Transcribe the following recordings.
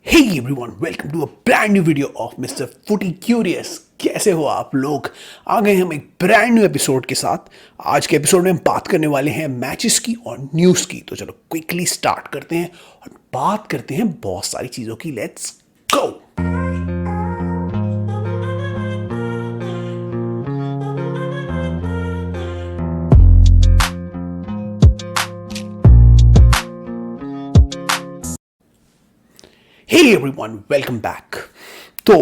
Hey everyone, welcome to a brand new video of Mr. Footy Curious। कैसे हो आप लोग? आ गए हम एक ब्रांड न्यू एपिसोड के साथ। आज के एपिसोड में हम बात करने वाले हैं मैचेस की और न्यूज़ की। तो चलो क्विकली स्टार्ट करते हैं और बात करते हैं बहुत सारी चीज़ों की। Let's go. Hey everyone, welcome back. तो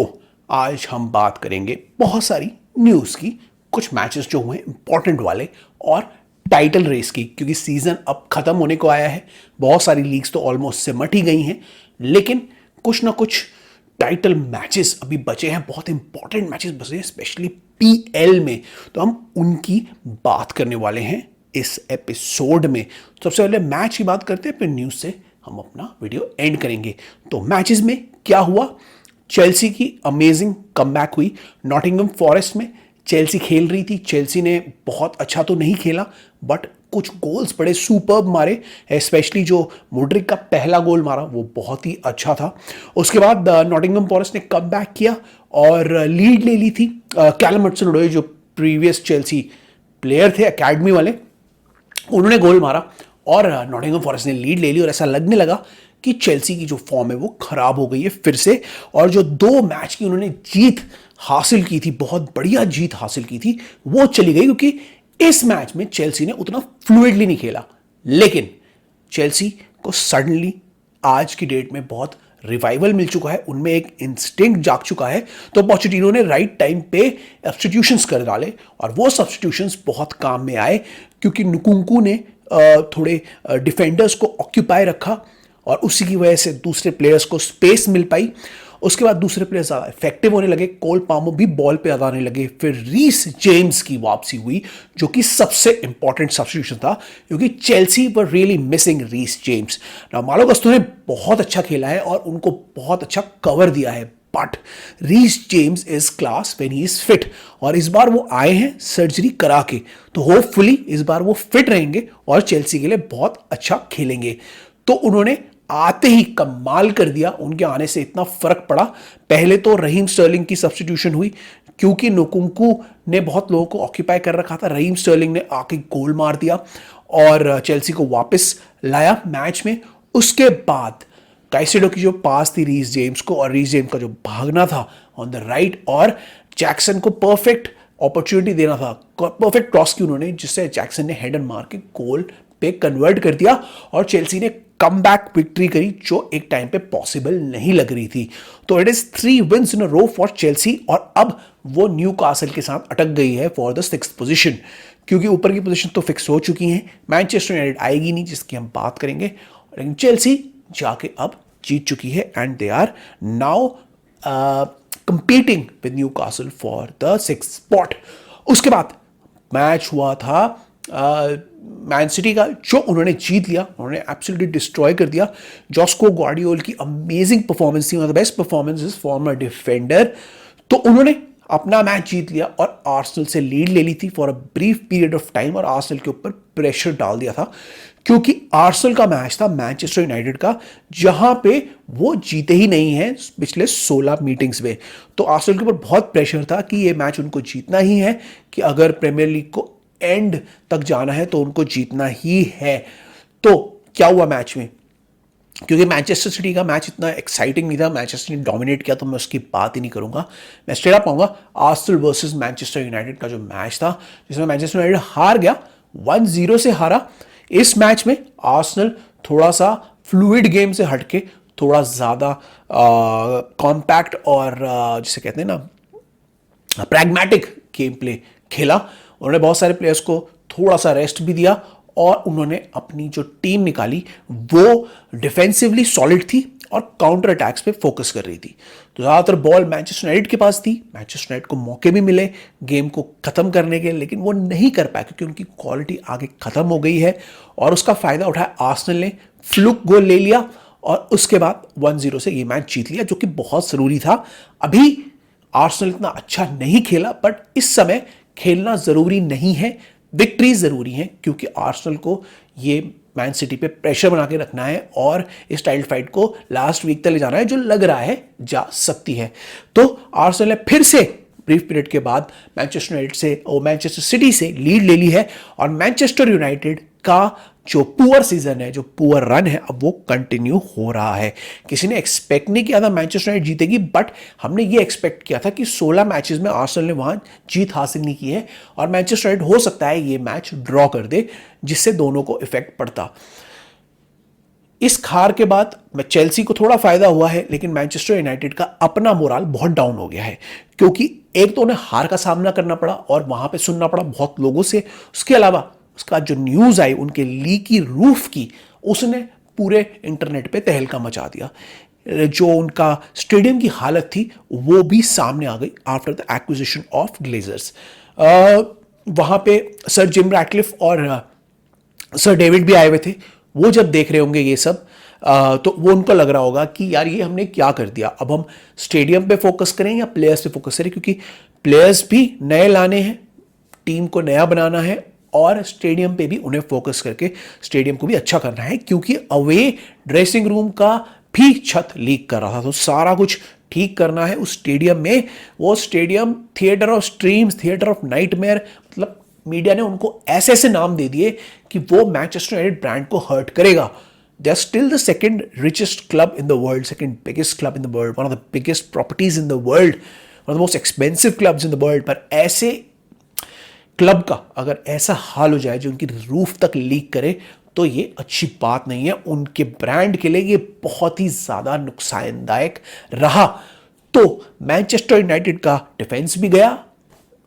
आज हम बात करेंगे बहुत सारी न्यूज़ की, कुछ मैचेस जो हुए इंपॉर्टेंट वाले और टाइटल रेस की, क्योंकि सीज़न अब ख़त्म होने को आया है। बहुत सारी लीग्स तो ऑलमोस्ट सिमट ही गई हैं, लेकिन कुछ ना कुछ टाइटल मैचेस अभी बचे हैं, बहुत इंपॉर्टेंट मैचेस बचे हैं, स्पेशली पीएल में। तो हम उनकी बात करने वाले हैं इस एपिसोड में। तो सबसे पहले मैच की बात करते हैं, फिर न्यूज़ से हम अपना वीडियो एंड करेंगे। तो मैचेस में क्या हुआ? चेल्सी की अमेजिंग कमबैक हुई नॉटिंघम फॉरेस्ट में। चेल्सी खेल रही थी, चेल्सी ने बहुत अच्छा तो नहीं खेला, बट कुछ गोल्स बड़े सुपर्ब मारे। स्पेशली जो मुड्रिक का पहला गोल मारा वो बहुत ही अच्छा था। उसके बाद नॉटिंघम फॉरेस्ट ने कमबैक किया और लीड ले ली थी। कैलम हडसन-ओडोई जो प्रीवियस चेल्सी प्लेयर थे अकेडमी वाले, उन्होंने गोल मारा और नॉटिंघम फॉरेस्ट ने लीड ले ली। और ऐसा लगने लगा कि चेल्सी की जो फॉर्म है वो खराब हो गई है फिर से। और जो 2 मैच की उन्होंने जीत हासिल की थी, बहुत बढ़िया जीत हासिल की थी, वो चली गई, क्योंकि इस मैच में चेल्सी ने उतना फ्लूइडली नहीं खेला। लेकिन चेल्सी को सडनली आज की डेट में बहुत रिवाइवल मिल चुका है, उनमें एक इंस्टिंक्ट जाग चुका है। तो पोचेटिनो ने राइट टाइम पे सब्स्टिट्यूशंस कर डाले और वो सब्स्टिट्यूशंस बहुत काम में आए, क्योंकि नुकुंकू ने थोड़े डिफेंडर्स को ऑक्यूपाई रखा और उसी की वजह से दूसरे प्लेयर्स को स्पेस मिल पाई। उसके बाद दूसरे प्लेयर्स ज़्यादा इफेक्टिव होने लगे, कोल पामो भी बॉल पे ज़्यादा आने लगे। फिर रीस जेम्स की वापसी हुई, जो कि सबसे इंपॉर्टेंट सब्स्टिट्यूशन था, क्योंकि Chelsea were really missing Reece James. ना मालो गुस्तो ने बहुत अच्छा खेला है और उनको बहुत अच्छा कवर दिया है, but Reece James is class when he is fit. और इस बार वो आए हैं सर्जरी करा के, तो होपफुली इस बार वो फिट रहेंगे और चेल्सी के लिए बहुत अच्छा खेलेंगे। तो उन्होंने आते ही कमाल कर दिया, उनके आने से इतना फर्क पड़ा। पहले तो रहीम स्टर्लिंग की सब्स्टिट्यूशन हुई, क्योंकि नुकुंकू ने बहुत लोगों को ऑक्यूपाई कर रखा था। रहीम स्टर्लिंग ने आके गोल मार दिया और चेल्सी को वापस लाया मैच में। उसके बाद काइसेडो की जो पास थी रीस जेम्स को, और रीस जेम्स का जो भागना था ऑन द राइट, और जैक्सन को परफेक्ट अपॉर्चुनिटी देना था, परफेक्ट क्रॉस की उन्होंने, जिससे जैक्सन ने हेडर मार के गोल पे कन्वर्ट कर दिया और चेल्सी ने कमबैक विक्ट्री करी, जो एक टाइम पे पॉसिबल नहीं लग रही थी। तो it is 3 wins in a row for Chelsea, और अब वो न्यूकासल के साथ अटक गई है फॉर द 6th पोजीशन, क्योंकि ऊपर की पोजीशन तो फिक्स हो चुकी हैं। मैनचेस्टर यूनाइटेड आएगी नहीं, जिसकी हम बात करेंगे, लेकिन चेल्सी जाके अब जीत चुकी है and they are now competing with Newcastle for the 6th spot. उसके बाद मैच हुआ था मैन सिटी का, जो उन्होंने जीत लिया, उन्होंने एब्सोल्युटली डिस्ट्रॉय कर दिया। जॉस्को गार्डियोल की अमेजिंग परफॉर्मेंस थी, one of the best performances farmer defender. तो उन्होंने अपना मैच जीत लिया और आर्सेनल से लीड ले ली थी for a brief period of time, और आर्सेनल के ऊपर प्रेशर डाल दिया था, क्योंकि आर्सेनल का मैच था मैनचेस्टर यूनाइटेड का, जहां पे वो जीते ही नहीं है पिछले 16 मीटिंग्स में। तो आर्सेनल के ऊपर बहुत प्रेशर था कि ये मैच उनको जीतना ही है, कि अगर प्रीमियर लीग को एंड तक जाना है तो उनको जीतना ही है। तो क्या हुआ मैच में? क्योंकि मैनचेस्टर सिटी का मैच इतना एक्साइटिंग नहीं था, मैनचेस्टर ने डोमिनेट किया, तो मैं उसकी बात ही नहीं करूंगा। मैं स्ट्रेट अप आऊंगा आर्सेनल वर्सेस मैनचेस्टर यूनाइटेड का जो मैच था, जिसमें मैनचेस्टर यूनाइटेड हार गया, 1-0 से हारा। इस मैच में आर्सेनल थोड़ा सा फ्लूइड गेम से हटके थोड़ा ज़्यादा कॉम्पैक्ट और जिसे कहते हैं ना प्रैग्मेटिक गेम प्ले खेला। उन्होंने बहुत सारे प्लेयर्स को थोड़ा सा रेस्ट भी दिया, और उन्होंने अपनी जो टीम निकाली वो डिफेंसिवली सॉलिड थी और काउंटर अटैक्स पे फोकस कर रही थी। तो ज़्यादातर बॉल मैनचेस्टर यूनाइटेड के पास थी, मैनचेस्टर यूनाइटेड को मौके भी मिले गेम को ख़त्म करने के, लेकिन वो नहीं कर पाए, क्योंकि उनकी क्वालिटी आगे ख़त्म हो गई है। और उसका फ़ायदा उठाया आर्सेनल ने, फ्लुक गोल ले लिया और उसके बाद 1-0 से ये मैच जीत लिया, जो कि बहुत ज़रूरी था। अभी आर्सेनल इतना अच्छा नहीं खेला, बट इस समय खेलना ज़रूरी नहीं है, विक्ट्री ज़रूरी है, क्योंकि आर्सेनल को ये मैन सिटी पे प्रेशर बना के रखना है और इस टाइटल फाइट को लास्ट वीक तक ले जाना है, जो लग रहा है जा सकती है। तो आर्सेनल ने फिर से ब्रीफ पीरियड के बाद मैनचेस्टर यूनाइटेड से और मैनचेस्टर सिटी से लीड ले ली है और मैनचेस्टर यूनाइटेड का जो पुअर सीजन है, जो पुअर रन है, अब वो कंटिन्यू हो रहा है। किसी ने एक्सपेक्ट नहीं किया था मैनचेस्टर यूनाइटेड जीतेगी, बट हमने ये एक्सपेक्ट किया था कि 16 मैचेस में आर्सेनल ने वहां जीत हासिल नहीं की है और मैनचेस्टर यूनाइटेड हो सकता है ये मैच ड्रॉ कर दे, जिससे दोनों को इफेक्ट पड़ता। इस हार के बाद चेल्सी को थोड़ा फायदा हुआ है, लेकिन मैनचेस्टर यूनाइटेड का अपना मोराल बहुत डाउन हो गया है, क्योंकि एक तो उन्हें हार का सामना करना पड़ा और वहां पे सुनना पड़ा बहुत लोगों से। उसके अलावा उसका जो न्यूज आई उनके लीकी रूफ की, उसने पूरे इंटरनेट पे तहलका मचा दिया। जो उनका स्टेडियम की हालत थी वो भी सामने आ गई after the acquisition of Glazers. वहां पे सर जिम रैटक्लिफ और सर डेविड भी आए हुए थे। वो जब देख रहे होंगे ये सब, तो वो उनको लग रहा होगा कि यार ये हमने क्या कर दिया, अब हम स्टेडियम पे फोकस करें या प्लेयर्स पे फोकस करें, क्योंकि प्लेयर्स भी नए लाने हैं, टीम को नया बनाना है और स्टेडियम पे भी उन्हें फोकस करके स्टेडियम को भी अच्छा करना है, क्योंकि अवे ड्रेसिंग रूम का भी छत लीक कर रहा था। तो सारा कुछ ठीक करना है उस स्टेडियम में। वो stadium theatre of streams, theatre of nightmare, मतलब मीडिया ने उनको ऐसे ऐसे नाम दे दिए कि वो मैनचेस्टर यूनाइटेड ब्रांड को हर्ट करेगा। They are still the second richest club in the world, second biggest club in the world, one of the biggest properties in the world, one of the most expensive clubs in the world. पर ऐसे club का अगर ऐसा हाल हो जाए जो उनकी roof तक लीक करे, तो ये अच्छी बात नहीं है। उनके ब्रांड के लिए ये बहुत ही ज्यादा नुकसानदायक रहा। तो मैनचेस्टर यूनाइटेड का डिफेंस भी गया,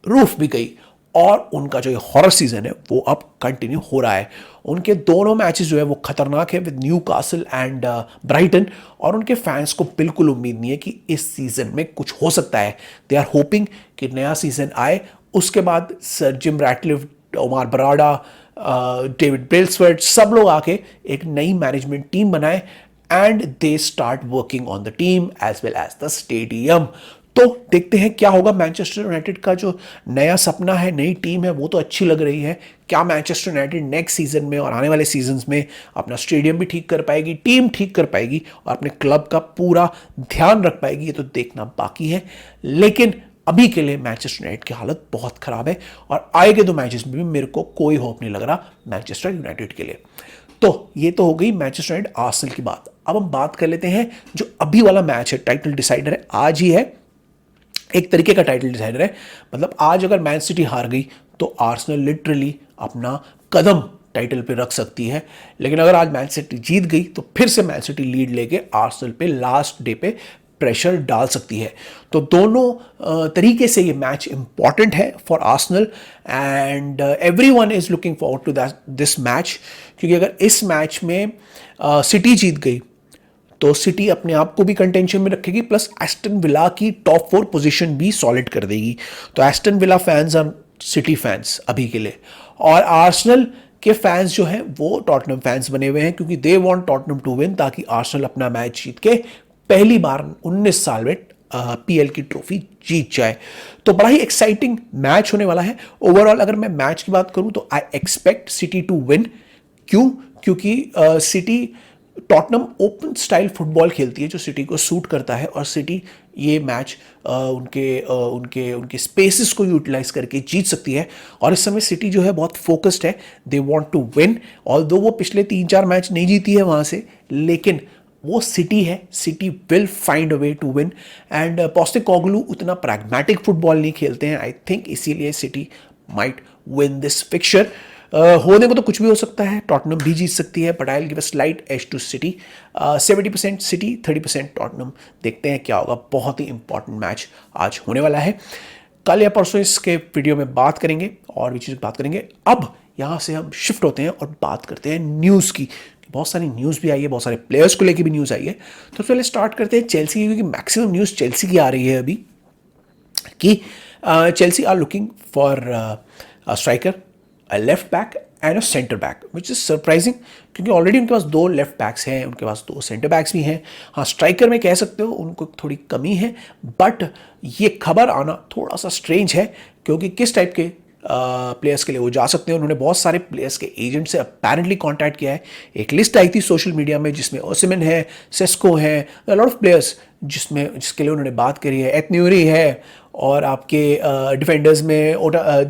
रूफ भी गई और उनका जो हॉरर सीजन है वो अब कंटिन्यू हो रहा है। उनके दोनों मैचेस जो है वो खतरनाक है विद न्यूकासल एंड ब्राइटन, और उनके फैंस को बिल्कुल उम्मीद नहीं है कि इस सीजन में कुछ हो सकता है। दे आर होपिंग कि नया सीजन आए, उसके बाद sir Jim Ratcliffe, Omar Berrada, David Brailsford, सब लोग आके एक नई मैनेजमेंट टीम बनाए and they start working on the team as well as the stadium. तो देखते हैं क्या होगा। मैनचेस्टर यूनाइटेड का जो नया सपना है, नई टीम है, वो तो अच्छी लग रही है। क्या मैनचेस्टर यूनाइटेड नेक्स्ट सीजन में और आने वाले सीजन्स में अपना स्टेडियम भी ठीक कर पाएगी, टीम ठीक कर पाएगी और अपने क्लब का पूरा ध्यान रख पाएगी, ये तो देखना बाकी है। लेकिन अभी के लिए मैनचेस्टर यूनाइटेड की हालत बहुत खराब है और आए के 2 मैचेस में भी मेरे को कोई होप नहीं लग रहा मैनचेस्टर यूनाइटेड के लिए। तो ये तो हो गई मैनचेस्टर यूनाइटेड आर्सेनल की बात। अब हम बात कर लेते हैं जो अभी वाला मैच है, टाइटल डिसाइडर है, आज ही है, एक तरीके का टाइटल डिसाइडर है। मतलब आज अगर मैन सिटी हार गई तो आर्सेनल लिटरली अपना कदम टाइटल पे रख सकती है, लेकिन अगर आज मैन सिटी जीत गई तो फिर से मैन सिटी लीड लेके आर्सेनल पे लास्ट डे पे प्रेशर डाल सकती है। तो दोनों तरीके से ये मैच इंपॉर्टेंट है for Arsenal and everyone is looking forward to this match, क्योंकि अगर इस मैच में सिटी जीत गई तो सिटी अपने आप को भी कंटेंशन में रखेगी, प्लस एस्टन विला की टॉप 4 पोजीशन भी सॉलिड कर देगी। तो एस्टन विला फैंस और सिटी फैंस अभी के लिए, और आर्सेनल के फैंस जो हैं वो टॉटनम फैंस बने हुए हैं, क्योंकि they want Tottenham to win, ताकि आर्सेनल अपना मैच जीत के पहली बार 19 साल में पीएल की ट्रॉफी जीत जाए। तो बड़ा ही एक्साइटिंग मैच होने वाला है। ओवरऑल अगर मैं मैच की बात करूं तो I expect City to win. क्यों? क्योंकि City Tottenham open style football खेलती है जो सिटी को सूट करता है, और सिटी ये मैच उनके स्पेसेस को यूटिलाइज करके जीत सकती है। और इस समय सिटी जो है बहुत फोकस्ड है, they want to win. Although वो पिछले 3-4 मैच नहीं जीती है वहाँ से, लेकिन वो सिटी है, City will find a way to win. And Postecoglou उतना प्रैग्मेटिक फुटबॉल नहीं खेलते हैं, आई थिंक, इसीलिए City might win this fixture. होने को तो कुछ भी हो सकता है, टॉटनम भी जीत सकती है, but I will give a slight edge to City. 70% City, 30% Tottenham. देखते हैं क्या होगा। बहुत ही इंपॉर्टेंट मैच आज होने वाला है। कल या परसों इसके वीडियो में बात करेंगे और भी चीज़ बात करेंगे। अब यहाँ से हम शिफ्ट होते हैं और बात करते हैं न्यूज़ की। बहुत सारी न्यूज़ भी आई है, बहुत सारे प्लेयर्स को लेकर भी न्यूज़ आई है। तो पहले स्टार्ट करते हैं चेल्सी की, क्योंकि मैक्सिमम न्यूज़ चेल्सी की आ रही है अभी कि Chelsea are looking for a striker, a left back and a center back, which is surprising, क्योंकि ऑलरेडी उनके पास 2 लेफ्ट बैक्स हैं, उनके पास 2 सेंटर बैक्स भी हैं। हाँ, स्ट्राइकर में कह सकते हो उनको थोड़ी कमी है, बट ये खबर आना थोड़ा सा स्ट्रेंज है, क्योंकि किस टाइप के प्लेयर्स के लिए वो जा सकते हैं। उन्होंने बहुत सारे प्लेयर्स के एजेंट से अपेरेंटली कांटेक्ट किया है। एक लिस्ट आई थी सोशल मीडिया में जिसमें ओसिमन है, सेस्को है, लॉट ऑफ प्लेयर्स जिसके लिए उन्होंने बात करी है। एथन्यूरी है और आपके डिफेंडर्स में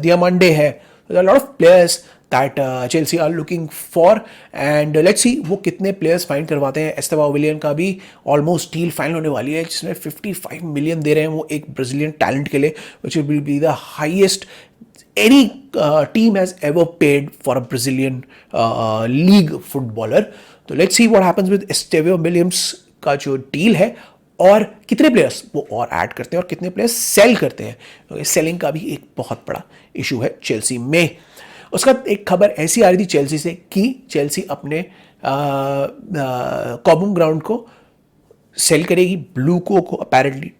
दियामांडे है। Lot of players that Chelsea are looking for and let's see वो कितने प्लेयर्स फाइंड करवाते हैं। एस्तेबाओ विलियन का भी ऑलमोस्ट डील फाइनल होने वाली है जिसमें 55 मिलियन दे रहे हैं वो एक ब्राजीलियन टैलेंट के लिए, which will be the highest any team has ever paid for a Brazilian league footballer. तो let's see what happens with Estevao Williams का जो डील है और कितने प्लेयर्स वो और ऐड करते हैं और कितने प्लेयर्स सेल करते हैं, क्योंकि सेलिंग का भी एक बहुत बड़ा इशू है चेल्सी में। उसका एक खबर ऐसी आ रही थी चेल्सी से कि चेल्सी अपने कॉमन ग्राउंड को सेल करेगी ब्लूको को apparently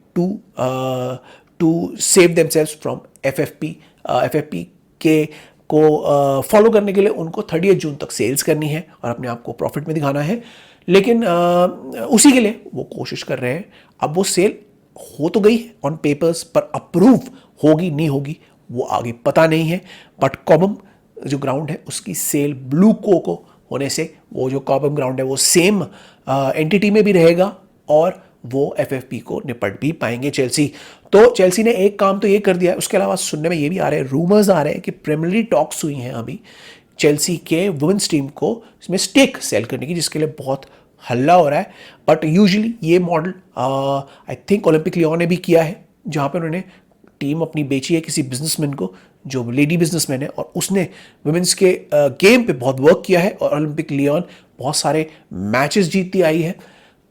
to save themselves from FFP के को फॉलो करने के लिए उनको 30 जून तक सेल्स करनी है और अपने आप को प्रॉफिट में दिखाना है। लेकिन उसी के लिए वो कोशिश कर रहे हैं। अब वो सेल हो तो गई है ऑन पेपर्स, पर अप्रूव होगी नहीं होगी वो आगे पता नहीं है। बट कॉबम जो ग्राउंड है उसकी सेल ब्लू को होने से वो जो कॉबम ग्राउंड है वो सेम एंटिटी में भी रहेगा और वो एफएफपी को निपट भी पाएंगे चेल्सी। तो चेल्सी ने एक काम तो ये कर दिया है। उसके अलावा सुनने में ये भी आ रहे हैं, रूमर्स आ रहे हैं कि प्रीमियर टॉक्स हुई हैं अभी चेल्सी के वुमेन्स टीम को इसमें स्टेक सेल करने की, जिसके लिए बहुत हल्ला हो रहा है। बट यूजुअली ये model I think Olympique Lyon ने भी किया है, जहाँ पे उन्होंने टीम अपनी बेची है किसी बिजनेसमैन को जो लेडी बिजनेसमैन है और उसने वुमेन्स के गेम पे बहुत वर्क किया है और ओलंपिक लियोन बहुत सारे मैचेस जीतती आई है।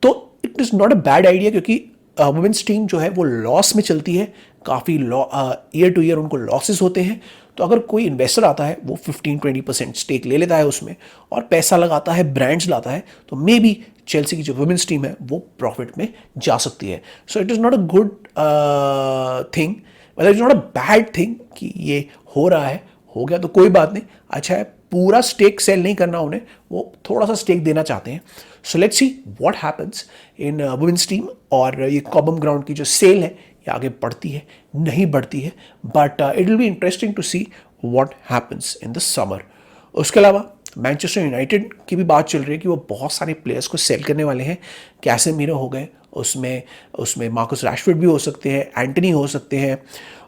तो it is not a bad idea, क्योंकि वुमेन्स टीम जो है वो लॉस में चलती है, काफ़ी ईयर टू ईयर उनको लॉसेस होते हैं। तो अगर कोई इन्वेस्टर आता है वो 15-20% स्टेक ले लेता है उसमें और पैसा लगाता है, ब्रांड्स लाता है, तो मे बी चेल्सी की जो वुमेन्स टीम है वो प्रॉफिट में जा सकती है। So it is not a good thing, मतलब it's not a bad thing कि ये हो रहा है। हो गया तो कोई बात नहीं, अच्छा है। पूरा स्टेक सेल नहीं करना उन्हें, वो थोड़ा सा स्टेक देना चाहते हैं। So let's see what happens in women's team. और ये कॉबम ग्राउंड की जो सेल है ये आगे बढ़ती है नहीं बढ़ती है, but it will be interesting to see what happens in the summer. उसके अलावा मैनचेस्टर यूनाइटेड की भी बात चल रही है कि वो बहुत सारे प्लेयर्स को सेल करने वाले हैं। कैसेमीरो हो गए, उसमें मार्कस रैशफोर्ड भी हो सकते हैं, एंटनी हो सकते हैं,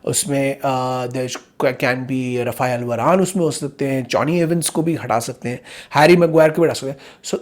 उसमें कैन बी रफायल वरान उसमें हो सकते हैं, जॉनी एवंस को भी हटा सकते हैं, हैरी मैगवायर को भी हटा सकते हैं। सो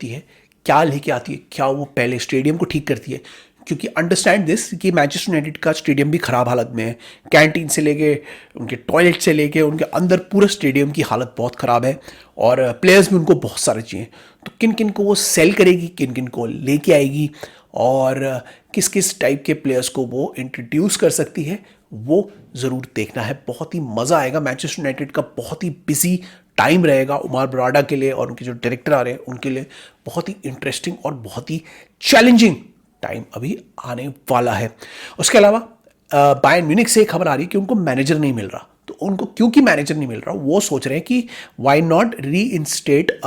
है क्या लेके आती है, क्या वो पहले स्टेडियम को ठीक करती है, क्योंकि अंडरस्टैंड दिस कि मैनचेस्टर यूनाइटेड का स्टेडियम भी खराब हालत में है। कैंटीन से लेके उनके टॉयलेट से लेके उनके अंदर पूरा स्टेडियम की हालत बहुत ख़राब है और प्लेयर्स भी उनको बहुत सारे चाहिए। तो किन किन को वो सेल करेगी, किन किन को लेके आएगी और किस किस टाइप के प्लेयर्स को वो इंट्रोड्यूस कर सकती है, वो ज़रूर देखना है। बहुत ही मज़ा आएगा। मैनचेस्टर यूनाइटेड का बहुत ही बिजी टाइम रहेगा उमार बराडा के लिए और उनके जो डायरेक्टर आ रहे हैं उनके लिए बहुत ही इंटरेस्टिंग और बहुत ही चैलेंजिंग टाइम अभी आने वाला है। उसके अलावा बायर्न म्यूनिख से खबर आ रही है कि उनको मैनेजर नहीं मिल रहा। तो उनको क्योंकि मैनेजर नहीं मिल रहा, वो सोच रहे हैं कि why not reinstate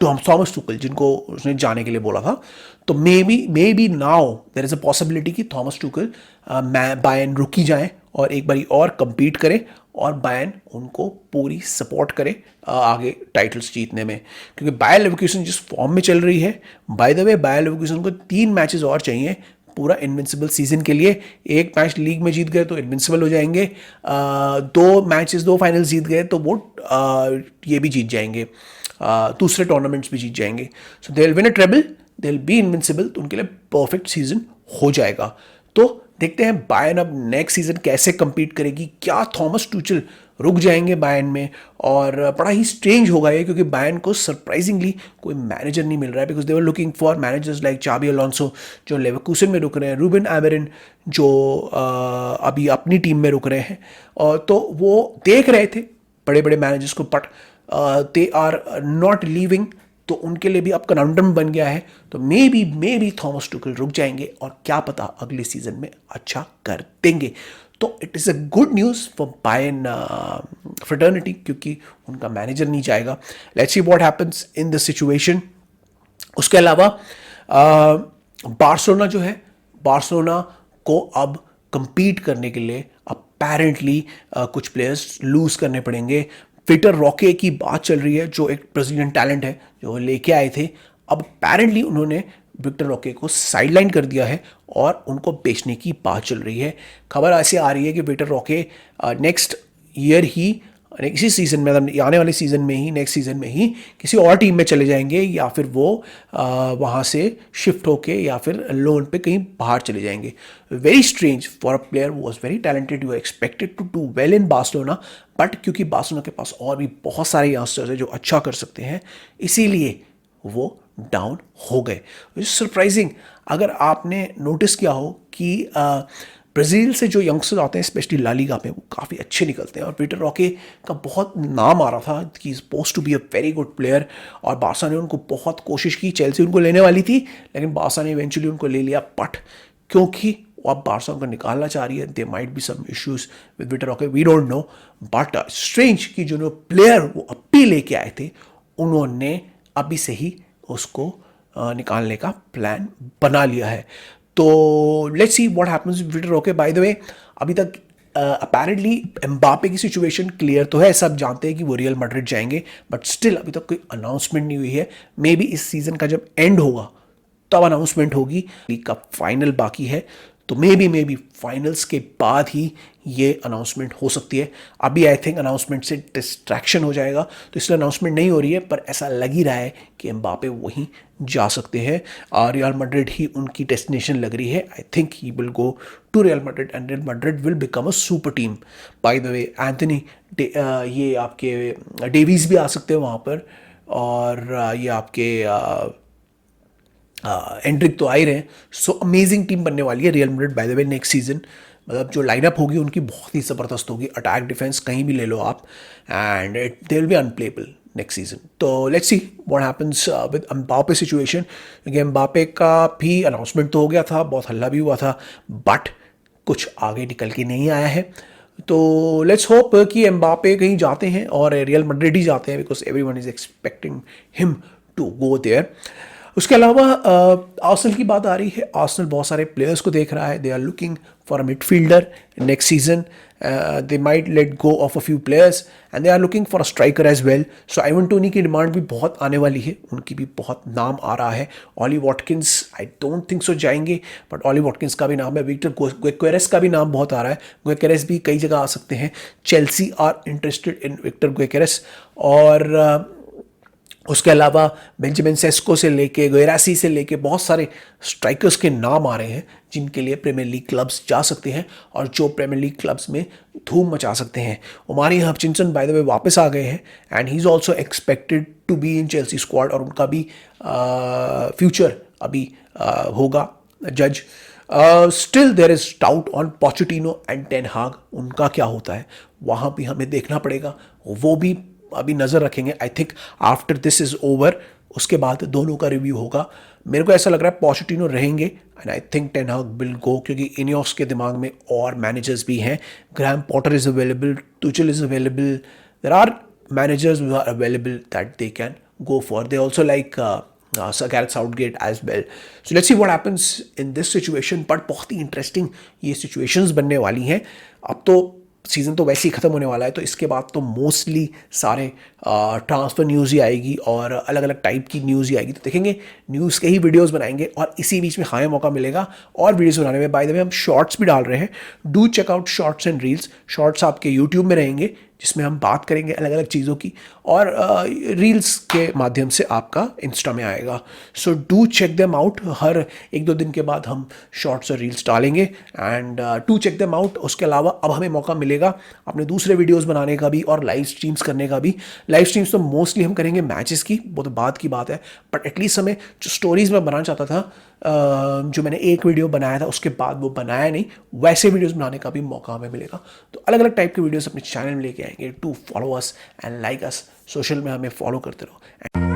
Thomas Tuchel, जिनको उसने जाने के लिए बोला था। तो maybe now there is a possibility कि थॉमस टुकल बायर्न रुकी जाए और एक बारी और compete करे और बायर्न उनको पूरी सपोर्ट करे आगे टाइटल्स जीतने में, क्योंकि बायर लेवरकुसेन जिस फॉर्म में चल रही है। Bye the way Bayer Leverkusen को 3 मैचेस और चाहिए पूरा इनविंसिबल सीजन के लिए। एक मैच लीग में जीत गए तो इनविंसिबल हो जाएंगे, 2 फाइनल्स जीत गए तो वो ये भी जीत जाएंगे, दूसरे टूर्नामेंट्स भी जीत जाएंगे। So they will win a treble, they will be invincible, तो उनके लिए परफेक्ट सीजन हो जाएगा। तो देखते हैं बायर्न अब नेक्स्ट सीजन कैसे compete करेगी। क्या थॉमस टुचल रुक जाएंगे बायर्न में? और बड़ा ही स्ट्रेंज होगा ये, क्योंकि बायर्न को सरप्राइजिंगली कोई मैनेजर नहीं मिल रहा है, because they were looking for managers like चाबी अलोंसो जो लेवरकुसेन में रुक रहे हैं, रूबन एमरिन जो अभी अपनी टीम में रुक रहे हैं। और तो वो देख रहे थे बड़े बड़े मैनेजर्स को, but they are not leaving. तो उनके लिए भी अब कनाउंडम बन गया है। तो मे बी थॉमस टुकल रुक जाएंगे और क्या पता अगले सीजन में अच्छा कर देंगे। तो it is a good news for Bayern fraternity, क्योंकि उनका मैनेजर नहीं जाएगा। Let's see what happens in this situation. उसके अलावा बार्सिलोना जो है, बार्सिलोना को अब compete करने के लिए अब अपेरेंटली कुछ प्लेयर्स लूज करने पड़ेंगे। विक्टर रॉके की बात चल रही है, जो एक ब्राजीलियन टैलेंट है जो लेके आए थे। अब अपेरेंटली उन्होंने विक्टर रॉके को साइडलाइन कर दिया है और उनको बेचने की बात चल रही है। खबर ऐसे आ रही है कि विक्टर रॉके नेक्स्ट ईयर ही, इसी सीज़न में, मतलब आने वाले सीज़न में ही, नेक्स्ट सीज़न में ही किसी और टीम में चले जाएंगे, या फिर वो वहाँ से शिफ्ट होके या फिर लोन पे कहीं बाहर चले जाएंगे। Very strange for a player was very talented, you expected to do well in Barcelona, but क्योंकि बार्सिलोना के पास और भी बहुत सारे यंगस्टर्स हैं जो अच्छा कर सकते हैं, इसीलिए वो डाउन हो गए। सरप्राइजिंग, अगर आपने नोटिस किया हो कि ब्राज़ील से जो यंगस्टर्स आते हैं स्पेशली ला लीगा में, वो काफ़ी अच्छे निकलते हैं। और विक्टर रॉके का बहुत नाम आ रहा था कि suppose to be a very good player, और बारसा ने उनको बहुत कोशिश की, चेल्सी उनको लेने वाली थी, लेकिन बारसा ने इवेंचुअली उनको ले लिया। बट क्योंकि अब बारसा उनको निकालना चाह रही है, they might be some issues with Victor Roque, we don't know. But strange कि जो प्लेयर वो अभी लेके आए थे, उन्होंने अभी से ही उसको निकालने का प्लान बना लिया है। तो let's see what happens with Victor Roque. By the way, अभी तक अपेरेंटली एम्बापे की सिचुएशन क्लियर तो है, सब जानते हैं कि वो रियल मैड्रिड जाएंगे, बट स्टिल अभी तक कोई अनाउंसमेंट नहीं हुई है। मे बी इस सीजन का जब एंड होगा तब अनाउंसमेंट होगी। लीग का फाइनल बाकी है, तो मे बी फाइनल्स के बाद ही ये अनाउंसमेंट हो सकती है। अभी आई थिंक अनाउंसमेंट से डिस्ट्रैक्शन हो जाएगा, तो इसलिए अनाउंसमेंट नहीं हो रही है, पर ऐसा लग ही रहा है कि एम्बापे वहीं जा सकते हैं और रियल मैड्रिड ही उनकी डेस्टिनेशन लग रही है। I think he will go to Real Madrid and Real Madrid will become a super team. By the way, Anthony ये आपके डेविस भी आ सकते हैं वहाँ पर, और ये आपके एंड्रिक तो आ ही रहे हैं। सो अमेजिंग टीम बनने वाली है real Madrid bye the way next season. मतलब जो लाइनअप होगी उनकी बहुत ही ज़बरदस्त होगी, अटैक डिफेंस कहीं भी ले लो आप, and they will be unplayable next season. तो let's see what happens with Mbappe situation, क्योंकि एम्बापे का भी अनाउंसमेंट तो हो गया था, बहुत हल्ला भी हुआ था, बट कुछ आगे निकल के नहीं आया है। तो लेट्स होप कि एम्बापे कहीं जाते हैं और रियल मैड्रिड ही जाते हैं, because everyone is expecting him to go there. उसके अलावा आर्सेनल की बात आ रही है। आर्सेनल बहुत सारे प्लेयर्स को देख रहा है, they are looking for a midfielder next season, they might let go of a few players and they are looking for a striker as well. So Ivan Toney की डिमांड भी बहुत आने वाली है, उनकी भी बहुत नाम आ रहा है। Ollie Watkins I don't think so जाएंगे, बट ऑली वॉटकिंस का भी नाम है। विक्टर ग्वेक्रेस का भी नाम बहुत आ रहा है, ग्वेक्रेस भी कई जगह आ सकते हैं। Chelsea are interested in Victor Gyokeres, और उसके अलावा बेंजामिन सेस्को से लेके गुएरासी से लेके बहुत सारे स्ट्राइकर्स के नाम आ रहे हैं जिनके लिए प्रीमियर लीग क्लब्स जा सकते हैं और जो प्रीमियर लीग क्लब्स में धूम मचा सकते हैं। Omari Hutchinson by the way वापस आ गए हैं and he is also expected to be in Chelsea squad, और उनका भी फ्यूचर अभी होगा जज। Still there is doubt on Pochettino and Ten Hag, उनका क्या होता है वहाँ भी हमें देखना पड़ेगा, वो भी अभी नज़र रखेंगे। I think after this is over उसके बाद दोनों का रिव्यू होगा। मेरे को ऐसा लग रहा है पोचेटिनो रहेंगे and I think ten Hag will go, क्योंकि इनियोस के दिमाग में और मैनेजर्स भी हैं। Graham Potter is available, Tuchel is available, there are managers who are available that they can go for. They also like Sir Gareth Southgate as well. So let's see what happens in this situation. but बहुत ही interesting ये situations बनने वाली हैं। अब तो season तो वैसे ही ख़त्म होने वाला है, तो इसके बाद तो मोस्टली सारे ट्रांसफ़र न्यूज़ ही आएगी और अलग अलग टाइप की न्यूज़ ही आएगी। तो देखेंगे, न्यूज़ के ही वीडियोस बनाएंगे और इसी बीच में हमें मौका मिलेगा और वीडियोस बनाने में। बाय द वे, हम शॉर्ट्स भी डाल रहे हैं, do check out shorts and reels. Shorts आपके यूट्यूब में रहेंगे जिसमें हम बात करेंगे अलग अलग चीज़ों की, और रील्स के माध्यम से आपका इंस्टा में आएगा। So do check them out. हर एक दो दिन के बाद हम शॉर्ट्स और रील्स डालेंगे and do check them out. उसके अलावा अब हमें मौका मिलेगा अपने दूसरे वीडियोस बनाने का भी और लाइव स्ट्रीम्स करने का भी। लाइव स्ट्रीम्स तो मोस्टली हम करेंगे मैचेस की, वो तो बाद की बात है, बट एटलीस्ट हमें जो स्टोरीज में बनाना चाहता था, जो मैंने एक वीडियो बनाया था उसके बाद वो बनाया नहीं, वैसे वीडियोस बनाने का भी मौका हमें मिलेगा। तो अलग अलग टाइप के वीडियोस अपने चैनल में लेके आएंगे। To follow us and like us, social में हमें फॉलो करते रहो।